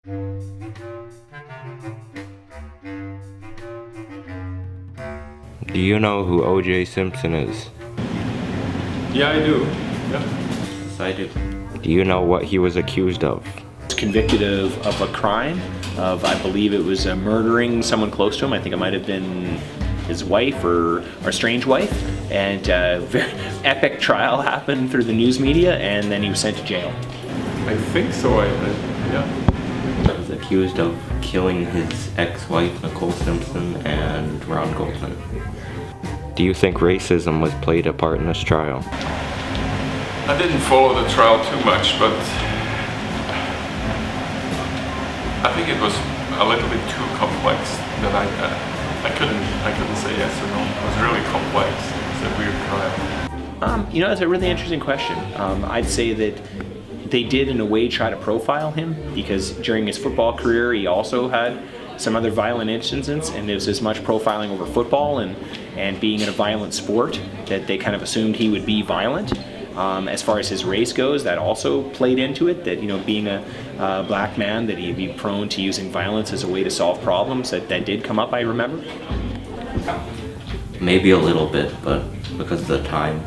Do you know who O.J. Simpson is? Yeah, I do. Yeah. Yes, I do. Do you know what he was accused of? Convicted of a crime, I believe it was murdering someone close to him. I think it might have been his wife or strange wife. And a very epic trial happened through the news media, and then he was sent to jail. I think so, yeah. He was accused of killing his ex-wife, Nicole Simpson, and Ron Goldman. Do you think racism was played a part in this trial? I didn't follow the trial too much, but I think it was a little bit too complex that I couldn't say yes or no. It was really complex. It's a weird trial. That's a really interesting question. I'd say that they did in a way try to profile him, because during his football career he also had some other violent incidents, and there was as much profiling over football and being in a violent sport that they kind of assumed he would be violent. As far as his race goes, that also played into it, that being a black man, that he'd be prone to using violence as a way to solve problems. That did come up, I remember. Maybe a little bit, but because of the time,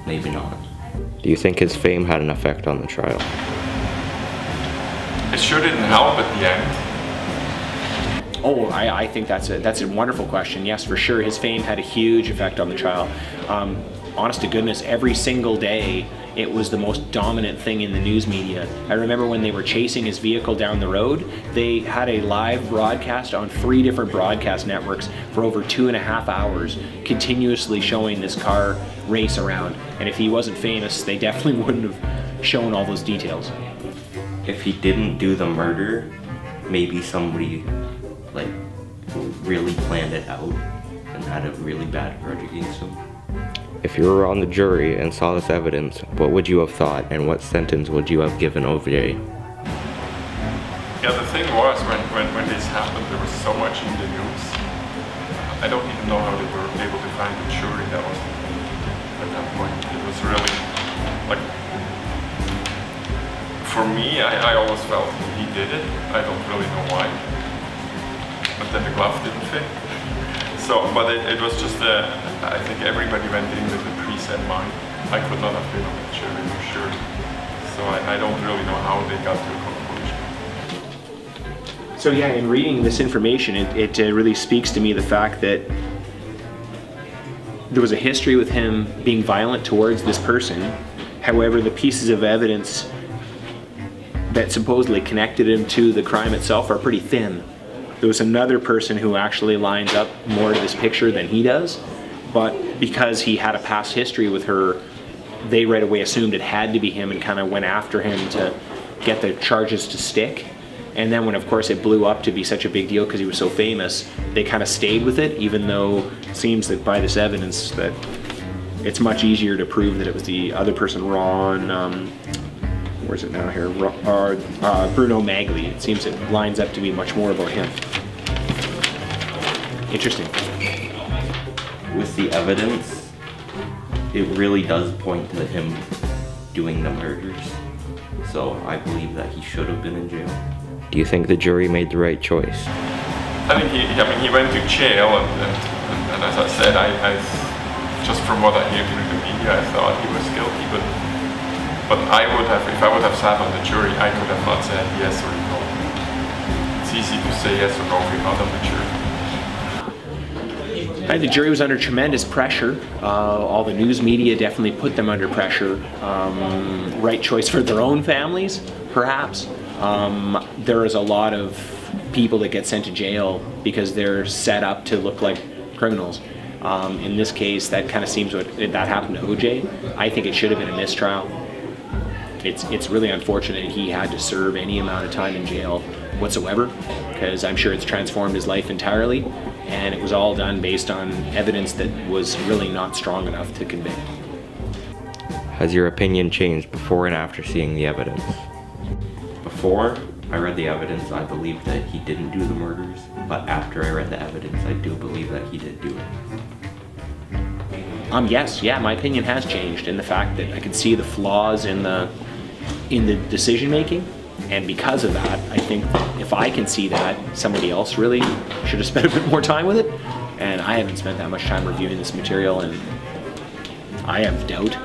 maybe not. Do you think his fame had an effect on the trial? It sure didn't help at the end. Oh, I think that's a wonderful question. Yes, for sure, his fame had a huge effect on the trial. Honest to goodness, every single day it was the most dominant thing in the news media. I remember when they were chasing his vehicle down the road, they had a live broadcast on 3 different broadcast networks for over 2.5 hours, continuously showing this car race around. And if he wasn't famous, they definitely wouldn't have shown all those details. If he didn't do the murder, maybe somebody really planned it out and had a really bad grudge against him. If you were on the jury and saw this evidence, what would you have thought, and what sentence would you have given O.J.? Yeah, the thing was, when this happened, there was so much in the news. I don't even know how they were able to find the jury that was at that point. It was really, for me, I always felt he did it. I don't really know why. But then the glove didn't fit. But it was just, I think everybody went in with a preset mind. I could not have been on the jury for sure. So I don't really know how they got to a conclusion. So yeah, in reading this information, it really speaks to me the fact that there was a history with him being violent towards this person. However, the pieces of evidence that supposedly connected him to the crime itself are pretty thin. There was another person who actually lines up more to this picture than he does, but because he had a past history with her, they right away assumed it had to be him and kind of went after him to get the charges to stick. And then when, of course, it blew up to be such a big deal because he was so famous, they kind of stayed with it, even though it seems that by this evidence that it's much easier to prove that it was the other person, Ron, where's it now here? Bruno Magli. It seems it lines up to be much more about him. Interesting. With the evidence, it really does point to him doing the murders. So I believe that he should have been in jail. Do you think the jury made the right choice? I think he went to jail, and as I said, I just from what I hear through the media, I thought he was guilty, but if I would have sat on the jury, I could have not said yes or no. It's easy to say yes or no if you're not on the jury. The jury was under tremendous pressure. All the news media definitely put them under pressure. Right choice for their own families, perhaps. There is a lot of people that get sent to jail because they're set up to look like criminals. In this case, that kind of seems that happened to O.J. I think it should have been a mistrial. It's really unfortunate he had to serve any amount of time in jail whatsoever, because I'm sure it's transformed his life entirely, and it was all done based on evidence that was really not strong enough to convict. Has your opinion changed before and after seeing the evidence? Before I read the evidence, I believed that he didn't do the murders, but after I read the evidence, I do believe that he did do it. Yes, my opinion has changed in the fact that I could see the flaws in the decision making, And because of that, I think that if I can see that, somebody else really should have spent a bit more time with it. And I haven't spent that much time reviewing this material, and I have doubt